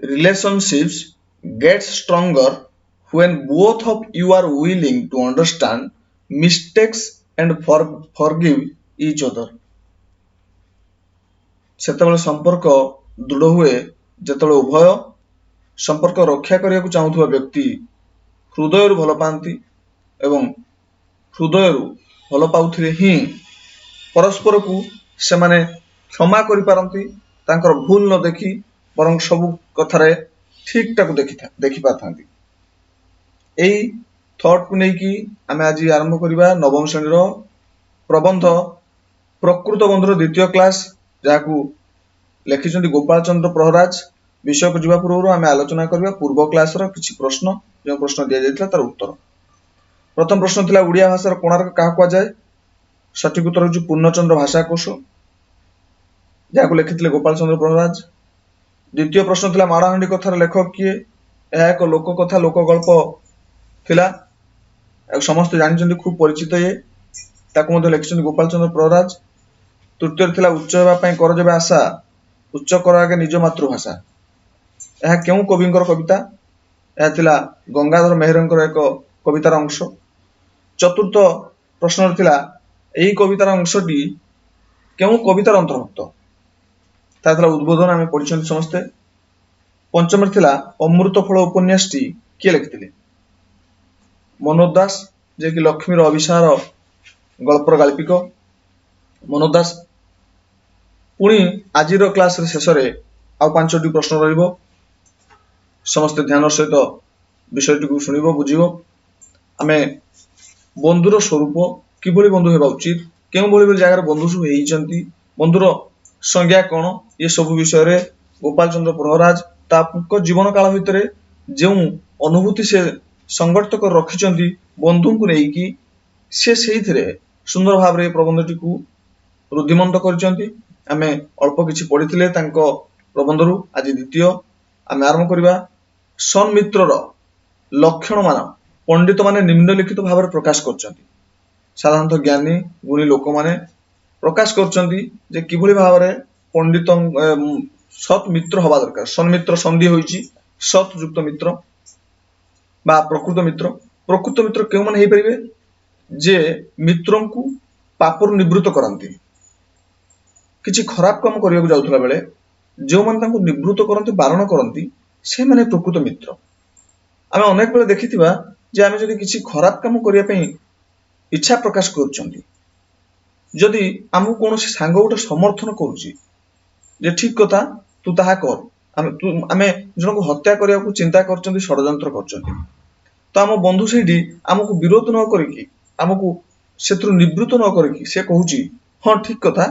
relationships get stronger when both of you are willing to understand mistakes and forgive each other. ସେତେବେଳେ ସମ୍ପର୍କ ଦୃଢ଼ ହୁଏ ଯେତେବେଳେ ଉଭୟ ସମ୍ପର୍କ ରକ୍ଷା କରିବାକୁ ଚାହୁଁଥିବା ବ୍ୟକ୍ତି ହୃଦୟରୁ ଭଲ ପାଆନ୍ତି ଏବଂ ହୃଦୟରୁ ଭଲ ପାଉଥିଲେ ହିଁ ପରସ୍ପରକୁ ସେମାନେ କ୍ଷମା କରିପାରନ୍ତି, ତାଙ୍କର ଭୁଲ ନ ଦେଖି ବରଂ ସବୁ କଥାରେ ଠିକଟାକୁ ଦେଖି ପାରିଥାନ୍ତି। ଏଇ ଥଟ୍କୁ ନେଇକି ଆମେ ଆଜି ଆରମ୍ଭ କରିବା ନବମ ଶ୍ରେଣୀର ପ୍ରବନ୍ଧ ପ୍ରକୃତ ବନ୍ଧୁର ଦ୍ୱିତୀୟ କ୍ଲାସ, ଯାହାକୁ ଲେଖିଛନ୍ତି ଗୋପାଳ ଚନ୍ଦ୍ର ପ୍ରହରାଜ। ବିଷୟକୁ ଯିବା ପୂର୍ବରୁ ଆମେ ଆଲୋଚନା କରିବା ପୂର୍ବ କ୍ଲାସର କିଛି ପ୍ରଶ୍ନ, ଯେଉଁ ପ୍ରଶ୍ନ ଦିଆଯାଇଥିଲା ତାର ଉତ୍ତର। ପ୍ରଥମ ପ୍ରଶ୍ନ ଥିଲା ଓଡ଼ିଆ ଭାଷାର କୋଣାର୍କ କାହାକୁ କୁହାଯାଏ? ସଠିକ ଉତ୍ତର ହେଉଛି ପୂର୍ଣ୍ଣଚନ୍ଦ୍ର ଭାଷାକୋଷ, ଯାହାକୁ ଲେଖିଥିଲେ ଗୋପାଳ ଚନ୍ଦ୍ର ପ୍ରହରାଜ। ଦ୍ୱିତୀୟ ପ୍ରଶ୍ନ ଥିଲା ମାଡ଼ହାଣ୍ଡି କଥାର ଲେଖକ କିଏ? ଏହା ଏକ ଲୋକକଥା ଲୋକଗଳ୍ପ ଥିଲା, ସମସ୍ତେ ଜାଣିଛନ୍ତି, ଖୁବ୍ ପରିଚିତ ଇଏ, ତାକୁ ମଧ୍ୟ ଲେଖିଛନ୍ତି ଗୋପାଳ ଚନ୍ଦ୍ର ପ୍ରହରାଜ। ତୃତୀୟରେ ଥିଲା ଉଚ୍ଚ ହେବା ପାଇଁ କର ଯେବେ ଆଶା, ଉଚ୍ଚ କର ଆଗେ ନିଜ ମାତୃଭାଷା। ଏହା କେଉଁ କବିଙ୍କର କବିତା? ଏହା ଥିଲା ଗଙ୍ଗାଧର ମେହେରଙ୍କର ଏକ କବିତାର ଅଂଶ। ଚତୁର୍ଥ ପ୍ରଶ୍ନରେ ଥିଲା ଏହି କବିତାର ଅଂଶଟି କେଉଁ କବିତାର ଅନ୍ତର୍ଭୁକ୍ତ? ତା ଥିଲା ଉଦ୍ବୋଧନ, ଆମେ ପଢିଛନ୍ତି ସମସ୍ତେ। ପଞ୍ଚମରେ ଥିଲା ଅମୃତ ଫଳ ଉପନ୍ୟାସଟି କିଏ ଲେଖିଥିଲେ? ମନୋଜ ଦାସ, ଯିଏକି ଲକ୍ଷ୍ମୀର ଅଭିସାର ଗଳ୍ପର ଗାଳ୍ପିକ ମନୋଜ ଦାସ। ପୁଣି ଆଜିର କ୍ଲାସରେ ଶେଷରେ ଆଉ 5ଟି ପ୍ରଶ୍ନ ରହିବ, ସମସ୍ତେ ଧ୍ୟାନର ସହିତ ବିଷୟଟିକୁ ଶୁଣିବ, ବୁଝିବ। ଆମେ ବନ୍ଧୁର ସ୍ୱରୂପ, କିଭଳି ବନ୍ଧୁ ହେବା ଉଚିତ, କେଉଁଭଳି ଜାଗାରେ ବନ୍ଧୁ ସବୁ ହେଇଛନ୍ତି, ବନ୍ଧୁର ସଂଜ୍ଞା କଣ, ଏ ସବୁ ବିଷୟରେ ଗୋପାଳ ଚନ୍ଦ୍ର ପ୍ରହରାଜ ତାଙ୍କ ଜୀବନ କାଳ ଭିତରେ ଯେଉଁ ଅନୁଭୂତି ସେ ସଂଗଠିତ କରି ରଖିଛନ୍ତି ବନ୍ଧୁଙ୍କୁ ନେଇକି, ସେ ସେଇଥିରେ ସୁନ୍ଦର ଭାବରେ ଏ ପ୍ରବନ୍ଧଟିକୁ ରୁଦ୍ଧିମନ୍ତ କରିଛନ୍ତି। ଆମେ ଅଳ୍ପ କିଛି ପଢିଥିଲେ ତାଙ୍କ ପ୍ରବନ୍ଧରୁ। ଆଜି ଦ୍ୱିତୀୟ ଆମେ ଆରମ୍ଭ କରିବା। ସନ୍ମିତ୍ରର ଲକ୍ଷଣମାନ ପଣ୍ଡିତମାନେ ନିମ୍ନଲିଖିତ ଭାବରେ ପ୍ରକାଶ କରିଛନ୍ତି। ସାଧାରଣତଃ ଜ୍ଞାନୀ ଗୁଣୀ ଲୋକମାନେ ପ୍ରକାଶ କରୁଛନ୍ତି ଯେ କିଭଳି ଭାବରେ ପଣ୍ଡିତ ସତ୍ ମିତ୍ର ହବା ଦରକାର। ସନ୍ମିତ୍ର ସନ୍ଧି ହୋଇଛି ସତ୍ ଯୁକ୍ତ ମିତ୍ର ବା ପ୍ରକୃତ ମିତ୍ର। ପ୍ରକୃତ ମିତ୍ର କେଉଁମାନେ ହେଇପାରିବେ? ଯେ ମିତ୍ରଙ୍କୁ ପାପରୁ ନିବୃତ୍ତ କରାନ୍ତି। କିଛି ଖରାପ କାମ କରିବାକୁ ଯାଉଥିଲା ବେଳେ ଯେଉଁମାନେ ତାଙ୍କୁ ନିବୃତ୍ତ କରନ୍ତି, ବାରଣ କରନ୍ତି, ସେମାନେ ପ୍ରକୃତ ମିତ୍ର। ଆମେ ଅନେକ ବେଳେ ଦେଖିଥିବା ଯେ ଆମେ ଯଦି କିଛି ଖରାପ କାମ କରିବା ପାଇଁ ଇଚ୍ଛା ପ୍ରକାଶ କରୁଛନ୍ତି, ଯଦି ଆମକୁ କୌଣସି ସାଙ୍ଗ ଗୋଟେ ସମର୍ଥନ କରୁଛି ଯେ ଠିକ କଥା ତୁ ତାହା କର, ଆମେ ଜଣକୁ ହତ୍ୟା କରିବାକୁ ଚିନ୍ତା କରୁଛନ୍ତି, ଷଡ଼ଯନ୍ତ୍ର କରୁଛନ୍ତି, ତ ଆମ ବନ୍ଧୁ ସେଇଠି ଆମକୁ ବିରୋଧ ନ କରିକି, ଆମକୁ ସେଥିରୁ ନିବୃତ୍ତ ନ କରିକି ସେ କହୁଛି ହଁ ଠିକ କଥା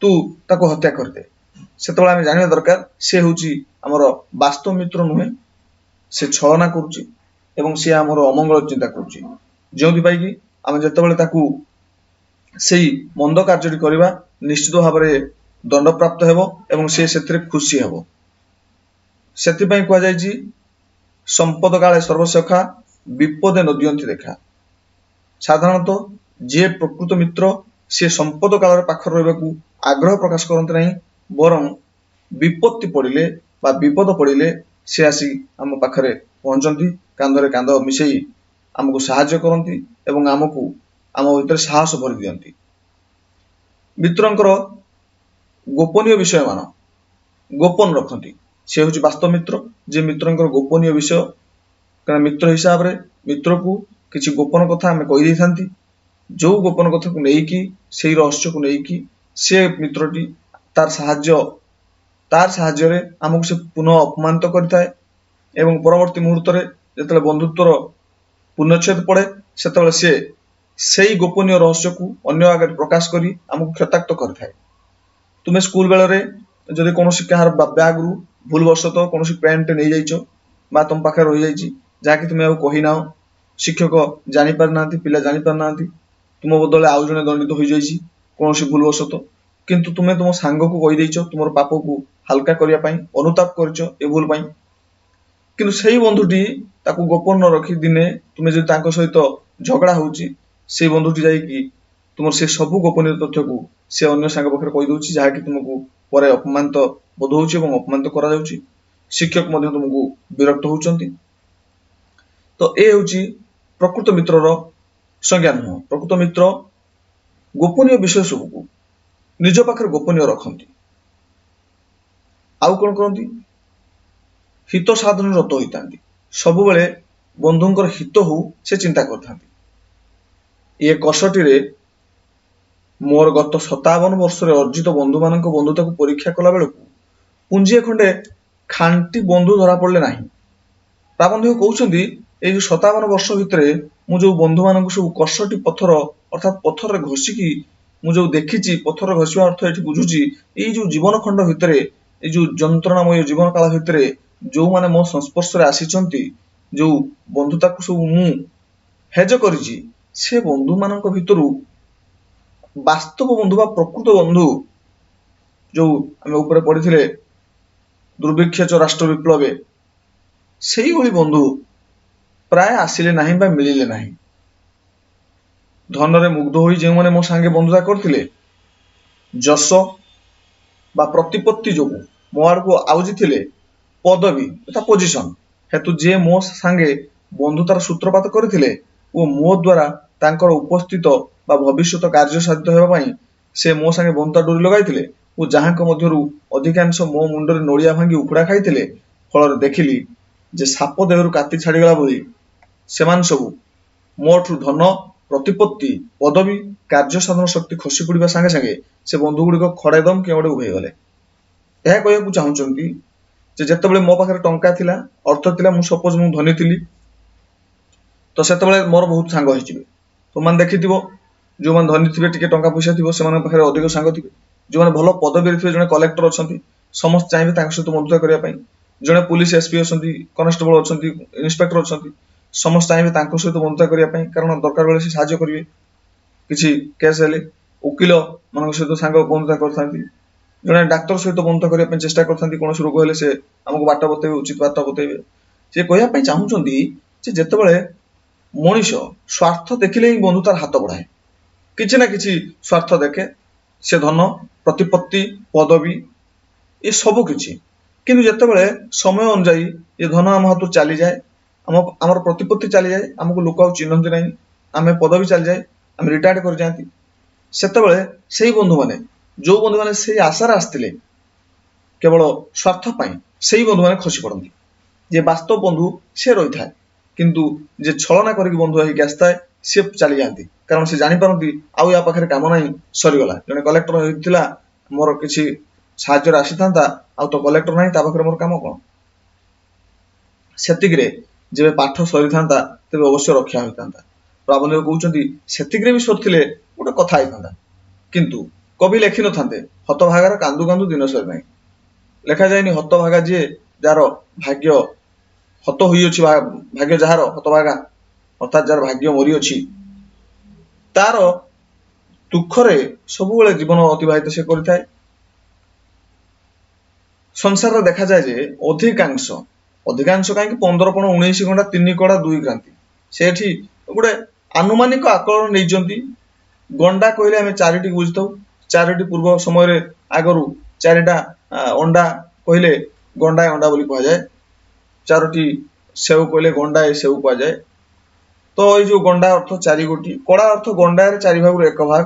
ତୁ ତାକୁ ହତ୍ୟା କରିଦେ, ସେତେବେଳେ ଆମେ ଜାଣିବା ଦରକାର ସେ ହେଉଛି ଆମର ବାସ୍ତବ ମିତ୍ର ନୁହେଁ, ସେ ଛଳନା କରୁଛି ଏବଂ ସେ ଆମର ଅମଙ୍ଗଳ ଚିନ୍ତା କରୁଛି। ଯେଉଁଥିପାଇଁ କି ଆମେ ଯେତେବେଳେ ତାକୁ ସେଇ ମନ୍ଦ କାର୍ଯ୍ୟଟି କରିବା ନିଶ୍ଚିତ ଭାବରେ ଦଣ୍ଡପ୍ରାପ୍ତ ହେବ ଏବଂ ସେ ସେଥିରେ ଖୁସି ହେବ। ସେଥିପାଇଁ କୁହାଯାଇଛି ସମ୍ପଦ କାଳେ ସର୍ବସଖା, ବିପଦେ ନଦିଅନ୍ତି ଦେଖା। ସାଧାରଣତଃ ଯିଏ ପ୍ରକୃତ ମିତ୍ର ସେ ସମ୍ପଦ କାଳରେ ପାଖରେ ରହିବାକୁ ଆଗ୍ରହ ପ୍ରକାଶ କରନ୍ତି ନାହିଁ, ବରଂ ବିପତ୍ତି ପଡ଼ିଲେ ବା ବିପଦ ପଡ଼ିଲେ ସେ ଆସି ଆମ ପାଖରେ ପହଞ୍ଚନ୍ତି, କାନ୍ଧରେ କାନ୍ଧ ମିଶେଇ ଆମକୁ ସାହାଯ୍ୟ କରନ୍ତି ଏବଂ ଆମକୁ ଆମ ଭିତରେ ସାହସ ଭରି ଦିଅନ୍ତି। ମିତ୍ରଙ୍କର ଗୋପନୀୟ ବିଷୟମାନ ଗୋପନ ରଖନ୍ତି, ସେ ହେଉଛି ବାସ୍ତବ ମିତ୍ର। ଯେ ମିତ୍ରଙ୍କର ଗୋପନୀୟ ବିଷୟ, କାରଣ ମିତ୍ର ହିସାବରେ ମିତ୍ରକୁ କିଛି ଗୋପନ କଥା ଆମେ କହିଦେଇଥାନ୍ତି, ଯୋଉ ଗୋପନ କଥାକୁ ନେଇକି, ସେଇ ରହସ୍ୟକୁ ନେଇକି ସେ ମିତ୍ରଟି ତାର ସାହାଯ୍ୟରେ ଆମକୁ ସେ ପୁନଃ ଅପମାନିତ କରିଥାଏ ଏବଂ ପରବର୍ତ୍ତୀ ମୁହୂର୍ତ୍ତରେ ଯେତେବେଳେ ବନ୍ଧୁତ୍ୱର ପୂର୍ଣ୍ଣଚ୍ଛେଦ ପଡ଼େ ସେତେବେଳେ ସେ ସେଇ ଗୋପନୀୟ ରହସ୍ୟକୁ ଅନ୍ୟ ଆଗରେ ପ୍ରକାଶ କରି ଆମକୁ କ୍ଷତାକ୍ତ କରିଥାଏ। ତୁମେ ସ୍କୁଲ ବେଳରେ ଯଦି କୌଣସି କାହାର ବ୍ୟାଗରୁ ଭୁଲବଶତଃ କୌଣସି ପେନ୍ଟେ ନେଇଯାଇଛ ବା ତୁମ ପାଖରେ ରହିଯାଇଛି, ଯାହାକି ତୁମେ ଆଉ କହିନାହ, ଶିକ୍ଷକ ଜାଣିପାରିନାହାନ୍ତି, ପିଲା ଜାଣିପାରିନାହାନ୍ତି, ତୁମ ବଦଳରେ ଆଉ ଜଣେ ଦଣ୍ଡିତ ହୋଇଯାଇଛି କୌଣସି ଭୁଲବଶତଃ, କିନ୍ତୁ ତୁମେ ତୁମ ସାଙ୍ଗକୁ କହିଦେଇଛ ତୁମର ପାପକୁ ହାଲକା କରିବା ପାଇଁ, ଅନୁତାପ କରିଛ ଏ ଭୁଲ ପାଇଁ, କିନ୍ତୁ ସେଇ ବନ୍ଧୁଟି ତାକୁ ଗୋପନ ନ ରଖି ଦିନେ ତୁମେ ଯଦି ତାଙ୍କ ସହିତ ଝଗଡ଼ା ହେଉଛି, ସେଇ ବନ୍ଧୁଟି ଯାଇକି ତୁମର ସେ ସବୁ ଗୋପନୀୟ ତଥ୍ୟକୁ ସେ ଅନ୍ୟ ସାଙ୍ଗ ପାଖରେ କହିଦେଉଛି, ଯାହାକି ତୁମକୁ ପରେ ଅପମାନିତ ବୋଧ ହେଉଛି ଏବଂ ଅପମାନିତ କରାଯାଉଛି। शिक्षक मध्य तुमको विरक्त होउचंती। तो ए होची प्रकृत मित्रर संज्ञा नुह। प्रकृत मित्र गोपनीय विषय सबको निज पाखरे गोपनीय रखती। आउ कौन करती हित साधन रत होता सब बेले बंधुंकर हित हो से चिंता करता। ये 61 मोर गत 57 वर्ष अर्जित बंधु मान बंधुता को परीक्षा कला बेलू पुंजी खंडे खांटी बंधु धरा पड़े ना। प्राबंधिक कहते ये 57 वर्ष भितर मु जो बंधु मान सब 61 पत्थर अर्थात पत्थर घषिकी मुझे देखी पत्थर घषा अर्थ ये बुझुची ये जो जीवन खंड भितर ये जो जंत्रणामय जीवन काल भितर जो माने मो संस्पर्श आसी जो बंधुता को सब मु हेज करिछि से बंधु मान भितर वास्तव बंधु बा प्रकृत बंधु जो आम ऊपर पढ़ी दुर्भिक्ष राष्ट्र विप्लव से बंधु प्राय आसिले नहीं बा मिलिले नहीं। धन रे मुग्ध होई जे माने मो संगे बंधुता करथिले जस बा प्रतिपत्ति जो मो आड़ को आउजी थिले पदवी तथा पोजिशन हेतु जे मो संगे बंधुतार सूत्रपात करथिले ओ मो द्वारा तांकर उपस्थित बा भविष्यत कार्य साध्य हेबा पई से मो संगे बंधुता डोरी लगाइथिले ओ जहां को मध्यरु अधिकांश मो मुंडरे नोड़िया भांगी उखुड़ा खाइथिले। फल देखिली जे साप देहरु काति छाड़ीगला बोली सेमान सबु मोठु धन प्रतिपत्ति पदवी कार्य साधन शक्ति खसी पड़ा सांगे सांगे से बंधु गुड़िक खड़ाईदम के उभे गले। यह कहू चाहूँगी जिते मो पाखे टंका थिला अर्थ थिला मु सपोज मु धनी थी तो से मोर बहुत सांग हो तो मैंने देखी जो मैंने धनी थे टे टंका पैसा थी से अधिक सांग थे जो मैंने भल पदवी थे जड़े कलेक्टर अच्छा समस्त चाहिए सहित बंधुता करने जड़े पुलिस एसपी अच्छा कनेस्टेबल अच्छा इन्स्पेक्टर अच्छा समस्त चाहिए सहित बंधुता करने कारण दरकार बेले से साहाय्य करेंगे किसी केस हेले वकिल मान सहित सांग बंधुता करते जड़े डाक्तर सहित बंधुता करने चेष्टा करते कौन रोग हेले से आमको बाट बतेबे उचित बार्ता बतेबे से कहवाई चाहूँगी जिते मनीष स्वार्थ देखिले ही बंधु तार हाथ बढ़ाए किसी ना किसी स्वार्थ देखे से धन प्रतिपत्ति पदवी ये सब किछि किंतु जिते समय अनुजाई ये धन आम हाथ चली जाए आमर प्रतिपत्ति चली जाए आमको लोक चिन्हती ना आम पदवी चली जाए आम रिटायर्ड कर जाती से बंधु मैंने जो बंधु मैंने से आशार आसते केवल स्वार्थ से बंधु मैंने खसी पड़ती जे वास्तव बंधु से रही था किंतु जे छलना करके बंधु आसता है सी चली जाती कारण से जापारती आउ या पाखे कम ना सरीगला जड़े कलेक्टर होता मोर किसी साहाଯ୍ୟ आसी था आ तो कलेक्टर ना पाखे मोर कम कौन से जब पाठ सरी था तेज अवश्य रक्षा होता। प्राबंधिक कहते से भी सरी गोटे कथा होता किंतु कवि लेखि न था हतभागार कांदू कांदू दिन सरी ना लेखा जाए हतभागा जी जार भाग्य हत हुई भाग्य जार हतभागा अर्थात जार भाग्य मरी अच्छी तार दुखरे सबुबले जीवन अतिबाहित से करें। संसार देखा जाए जे अधिकांश कहीं 15-19 घंटा 3 कड़ा 2 क्रांति से गोटे आनुमानिक आकलन नहीं गंडा कहले आम 4टी बुझी था 4टी पूर्व समय आगरू 4टा अंडा कहले गंडा अंडा बोली कह जाए 4टी सेव कहले गंडा सेव कह जाए तो ये जो गंडा अर्थ 4 गोटी कड़ा अर्थ गंडा 4 भाग 1 भाग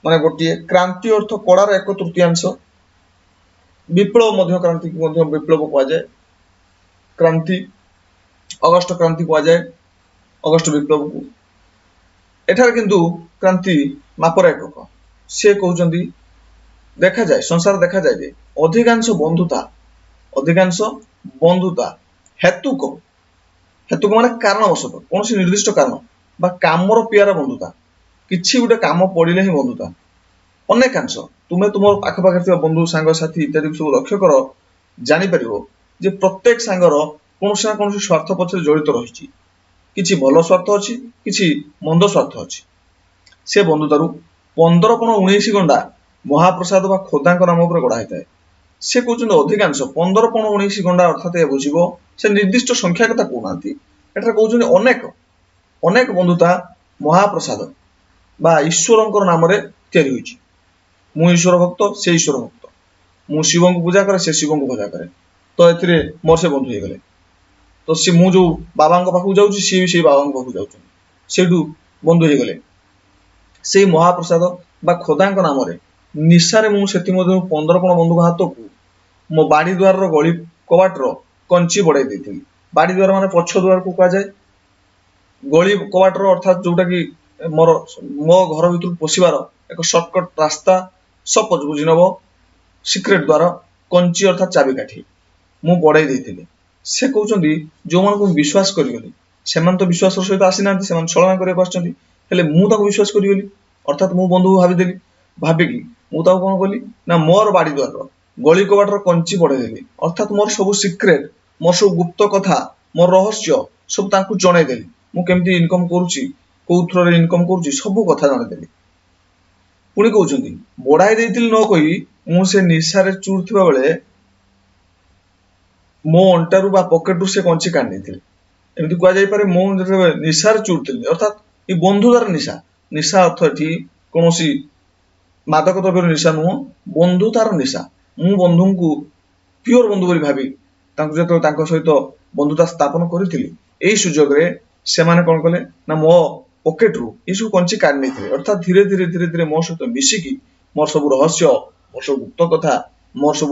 माने गोटे क्रांति अर्थ कड़ार 1/3 विप्लव मध्य क्रांति को विप्लव कह जाए क्रांति अगस्ट क्रांति कह जाए अगस्ट विप्लव को एठार किंतु क्रांति मापर एकक से कहते देखा जाए संसार देखा जाए जे अधिकांश बंधुता हेतुक माने कारणवशत कौन निर्दिष्ट कारण बा कामर पियार बंधुता किसी गोटे काम पड़े ही बंधुता अनेकांश तुम्हें तुम आखपाखे बंधु सांग साथी इत्यादि सब लक्ष्य कर जापर जे प्रत्येक सांगर कौन ना कौन स्वार्थ पक्ष जड़ित रही किसी भल स्वार्थ अच्छी किसी मंद स्वार्थ अच्छी से बंधुतारू 15-19 घंटा महाप्रसाद बा खोदा नाम पर गढ़ा है से कहते अधिकांश 15-19 घंटा अर्थात ये बुझ से निर्दिष्ट संख्या कथा कहना एठार कहते अनेक बंधुता महाप्रसाद बा ईश्वर नाम मु ईश्वर भक्त से ईश्वर भक्त मु शिव को पूजा करे से शिव को पूजा करे तो एथिरे मोर से बंधु होगले तो सी मु जो बाबा पाखु जाऊँ सी भी से बाबा पाखु जाऊँ सेठू बंधु होगले से महाप्रसाद बा खोदा नाम निशारे मुझे 15 कण बंधु हाथ को मो बाड़ी द्वार गली कबाटर कंची बढ़ाई देती बाड़ी द्वार माने पछ द्वार को कह जाए गली कबाटर अर्थात जोटा कि मोर मो घर भीतर पशिबार एक सर्टकट रास्ता सपोज बुझी नब सिक्रेट द्वार कंची अर्थात चाबिकाठी मु बढ़ाई देती से कहते जो मान विश्वास करी से तो विश्वास सहित आसी ना छलना करने विश्वास करी अर्थात मु बंधु भाविदेली भाविकी मुझे कौन कली ना मोर बाड़ी द्वार गली कबाटर कंची बढ़ाईदेली अर्थात मोर सब सिक्रेट मोर सब गुप्त कथा मोर रहस्य सब तांकु जनईदेली मुझे इनकम करुच्ची कौ थ्रो इनकम करुच्ची सब कथा जनईदेली पुणी कहते बढ़ाई देती न कही मुझे निशारे चूर थिबा बेले मो अंटारू बा पकेटू से कंची काढ़ी एमती कहुपर मो निशार चूर थी अर्थात ये बंधु द्वारा निशा निशा अर्थ ये कौन मादक द्रव्य निशा नुह बंधु तार निशा मु बंधु को प्योर बंधु बोली भावी जो सहित बंधुता स्थापन करी यही सुजोग से कौन कले ना मो पकेट रू ये सब कंची काढ़ी नहीं अर्थात धीरे धीरे धीरे धीरे मो सहित मिसिकी मोर सब रहस्य मोर सब गुप्त कथा मोर सब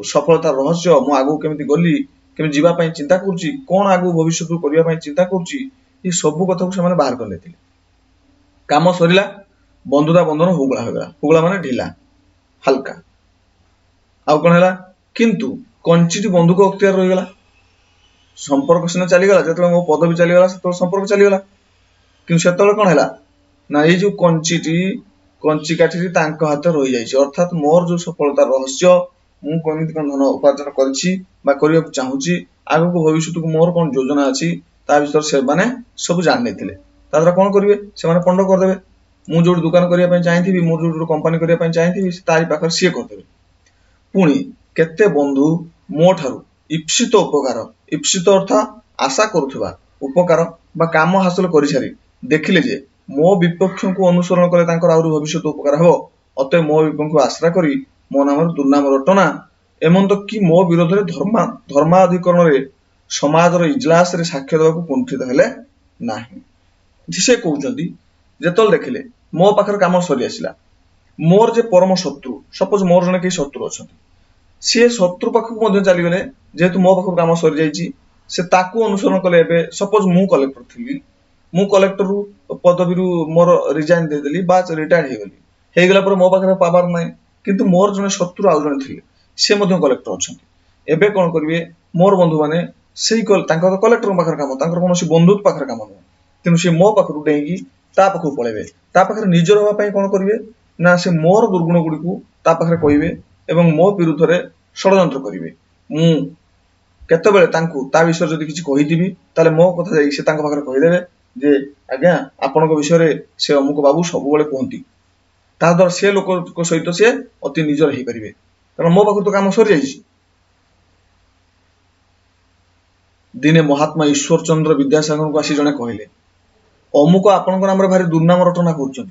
सफलतार रहस्य मु आगू केमिति गली केमी जीवाई चिंता करुच्ची कौन आगू भविष्य करने चिंता करुच्ची ये सब कथा को से बाहर कर लेते काम सरीला बंधुता बंधन हुगला होगा हुगला माने ढिला हल्का आउ कौन है किंतु कंची बंधुक अख्तियार रहीगला संपर्क सीना चलीगला जो मो पदवी चलीगला से संपर्क चलीगला कि से कौन है ना ये जो कंची काठी हाथ रही जाइए अर्थात मोर जो सफलतार रहस्य मुझे धन उपार्जन करने को चाहूँगी आग को भविष्य को मोर कौन योजना अच्छी ता विषय से माने सब जान नहीं ताद्वारा कौन करेंगे से पंड करदे मु जो दुकान करने चाहिए मु जो कंपानी करने चाहिए तारी पाखे सी करदे पुणी केते बंधु मो ठारू ईप्सित उपकार ईप्सित अर्थ आशा करुवा उपकार बा काम हासिल कर सारी देखिले जे मो विपक्ष को अनुसरण कले आहरी भविष्य उपकार हे अतः मो विपक्ष को आश्रा करी मो नाम दुर्नाम रटना एमंत कि मो विरोध में धर्माधिकरण समाजर इजलास रे साक्ष्य देवाक कुंठित हेले नाही से कहते जो देखिले मो पाखर काम सरी आसला मोर जे परम शत्रु सपोज मोर जने कई शत्रु अच्छा सी शत्रु पाखक चलीगले जेहेतु मो पाखर काम सरी जाइए से ताकू अनुसरण कले सपोज मु कलेक्टर थी मु कलेक्टर पदवी मोर रिजाइन देदेली बा रिटायर्ड होगला मो पाखे पावर ना किंतु मोर जने शत्रु आउ जने थे सी कलेक्टर अच्छा एबे कौन करेंगे मोर बंधु मैंने से कलेक्टर पाखर काम कौन बंधु पाखर काम नुह तेणु सी मो पाखर डेईकी ता पाखक पलैबे ता पाखर निजर होगा कौन करेंगे ना से मोर दुर्गुण गुड़ी को ता पाखरे कहिबे एवं मो विरुद्ध रे षडयंत्र करेंगे मु केतबेले तांकु ता विषय जदि किछि कहिदिबी ताले मो कथा जाई से तांको पाखरे कहिदेबे जे आज्ञा आपनक विषय से अमुक बाबू सबुबेले कहती ता द्वारा से लोक सहित से अति निजर हो पारे कारण मो पाखु तो काम सरी जाइए दिने महात्मा ईश्वर चंद्र विद्यासागर को आसी जने कहले अमुक आपन नाम भारी दुर्नाम रटना कर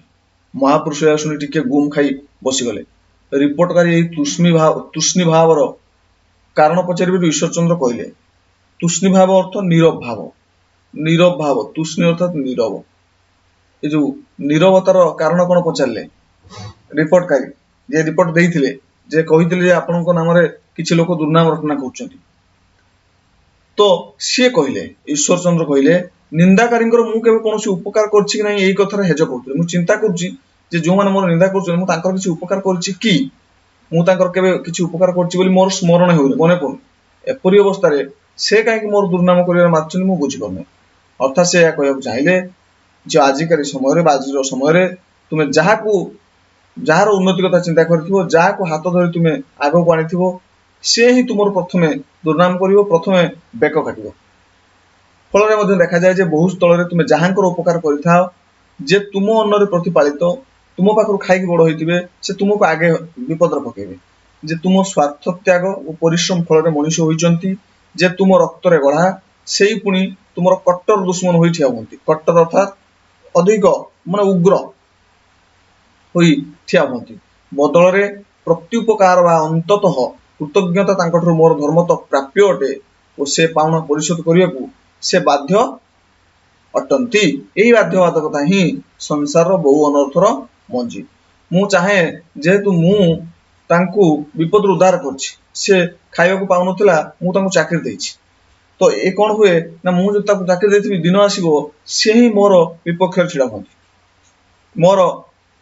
महापुरुष शुणी टिके गुम खाई बसीगले रिपोर्टकारी तुष्णी भाव कारण पचारे ईश्वर चंद्र कहले तुष्णी भाव अर्थ नीरव भाव तुष्णी अर्थात नीरव ये जो नीरवतार कारण कौन पचारे रिपोर्टकारी जे रिपोर्ट देइथिले जे कहिथिले आपन नाम किछि लोक दुर्नाम रटना कर तो सी कहले ईश्वर चंद्र कहले निंदाकारी मुझे कौन उपकार कर कथार हेज कर चिंता कर जो मैंने मोर निंदा कर उपकार कर उपकार कर मोर स्मरण हो मन पड़े एपरी अवस्था से कहीं मोर दुर्नाम कर मार्च मुझे बुझीपार अर्थात से कह चाहिए जो आजिकारी समय आज समय तुम्हें जार उन्नति कथा चिंता कर हाथ धरी तुम्हें आग को आनी से ही तुम प्रथमे दुर्नाम कर प्रथमे बेक काट फल देखा जाए बहु स्थल तुम्हें जहाँ उपकार कर तुम अन्न प्रतिपालित तुम पाखर खाई बड़ होते से तुमको आगे विपद पकेबे जे तुम स्वार्थ त्याग और परिश्रम फल मनीष होती जे तुम रक्त गढ़ा से ही पुणी तुम कट्टर दुश्मन हो कट्टर अर्थात अधिक मान उग्र हो ठिया हमें बदल प्रत्युपकार अंततः कृतज्ञता तांकठुर मोर धर्म तो प्राप्य अटे और से पाउना परिशोध करियाकू से बाध्य अटंती। यही बाध्यबाधकता ही संसार बहु अनर्थर मंजी। मु चाहे जेहेतु मु तांकू विपद उद्धार करछि से खाइबाकू पाउनथिला मु तांकू चाकरी देछि तो ए कोन हुए ना मु जो तांकू चाकरी देथिबि दिन आसीबो से ही मोर विपक्ष छिड़ा होंती मोर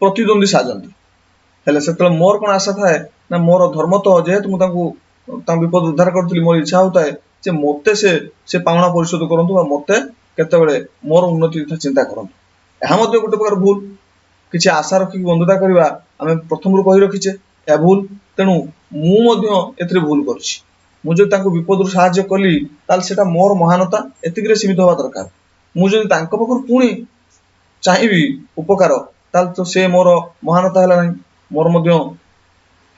प्रतिद्वंदी साजंती हेले सेतले मोर कोन आशा थाए ना मोर धर्म तो जेहेतु मु तांकू विपद उद्धार करथिली मोर इच्छा होताए जे मते से पाउना परिशोध करंतु बा मते केतेबेले मोर उन्नति कथा चिंता करंतु। एहा मध्ये गोटे प्रकार भूल किछि आशा रखि बंधुता करबा आमे प्रथम रु कहि रखिचे ए भूल तेनु मु मध्ये एथरे भूल करछि मु जे तांको विपद रु सहाय्य कली ताल सेटा मोर महानता एतिकरे सीमित होबा दरकार। मु जे तांको पकर पुणी चाहिबी उपकार ताल तो से मोर महानता हला नै मोर मध्ये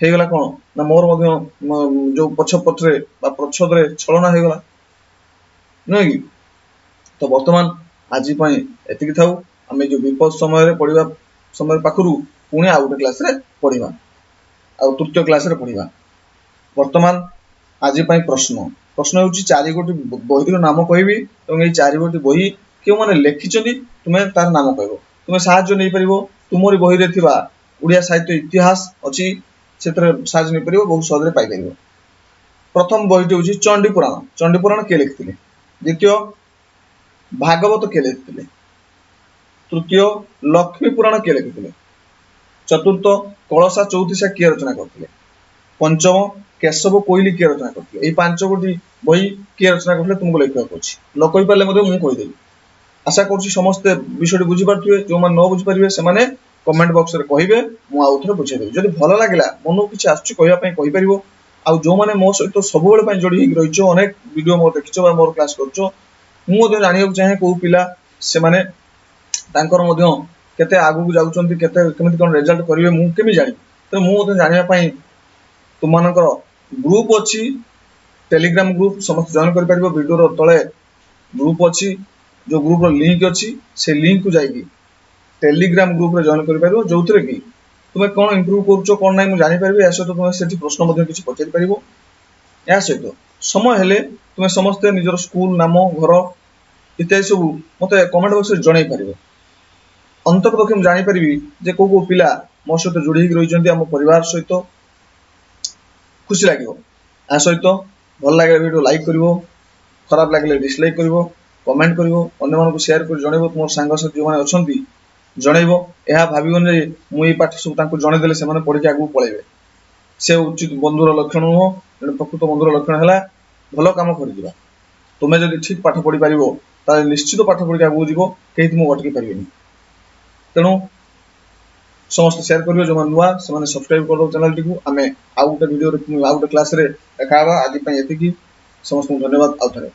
हे गला कोन ना मोर मध्ये जो पछपत्रे बा प्रच्छदरे छलना हे गला नै कि तो वर्तमान आज पई एतिक थाउ आमे जो विपद समय रे पढिबा समय पाखरु पुणी आ गोटे क्लास रे पढिबा आ तृतीय क्लास रे पढिबा। वर्तमान आज पई प्रश्न होउची चारि गोटी बही रो नाम कहबी एवं ए चारि गोटी बही के माने लेखिचंदी तुमे तार नाम कहबो तुमे सहाय्य नै परिबो तुमरी बही रे थिबा उड़िया साहित्य इतिहास अछि सेतरे सहाय्य नै परिबो बहुत सहज रे पाइ परिबो। प्रथम बहीटी होउची चंडी पुराण के लिखथिले द्वितीय भागवत के लिखथिले तृतीय लक्ष्मी पुराण के लिखथिले चतुर्थ कलसा चौतीसा के रचना करथिले पंचम केशव कोइली के रचना करथिले। ए पांच गोटी बही के रचना करथिले तुमको लिखिबा अछि ल कहि पाले मध्ये मु कहि देबी आशा करछि समस्त विषय बुझी पारथिबे जो मान न बुझी परिबे से माने कमेंट बॉक्स रे कहिबे मु आउथरे बुझाइ देबी जदि भलो लागिला मनु किछि आछि कहिबा पई कहि परिबो आ जो माने मो सहित सब बेले पई जोडी हिक रहिचो अनेक वीडियो मो देखिचो बा मोर क्लास करचो मु मध्ये जानियो चाहे को पिला से माने तांकर मध्ये केते आगु को जाउचंती केते केमिति कोन रिजल्ट करिवे मु केमि जानि त मु मध्ये जानिया पई तुमानकर ग्रुप अछि टेलीग्राम ग्रुप समस्त जॉइन कर परिबो वीडियो रो तळे ग्रुप अछि जो ग्रुप रो लिंक अछि से लिंक को जाईकी टेलीग्राम ग्रुप रे जॉइन कर परिबो जोथरे की तुमे कोन इंप्रूव करचो कोन नै मु जानि परिबे एसो तो तुमे सेठी प्रश्न मध्ये किछि पचारि परिबो या सहित समय हेले तुमे समस्त निजर स्कूल नाम घर इत्यादि सब मते कमेंट बॉक्स रे जणाई परिबो अंततपक्षे मु जानि परिबी जे को पिला मो सहित जोडी हिक रहिचंती हम परिवार सहित खुशी लागिवो आ सहित भल लागे वीडियो लाइक करिवो खराब लागले डिसलाइक करिवो कमेंट करिवो अन्य मानको शेयर कर जणैबो तुम संग साथी जो माने अछंती जणैबो एहा भाबिबो जे मु ई पाठ सब तांको जणै देले से माने पढि के आगु पळैबे से उचित बंधुर लक्षण हो जने प्रकृत बंधुर लक्षण हला भलो काम करि दिबा तुमे जदि ठीक पाठ पढि परिवो ताले निश्चित पाठ पढि के आगु जीवो केहि तुम अटकी परिबेनी तेणु समस्त शेयर करियो जो नुआ से माने सब्सक्राइब कर दो चैनल टी को आमे आ गोटे वीडियो रे आ गोटे क्लास रे देखाबा आज पई एतिकी समस्त धन्यवाद आउथरे।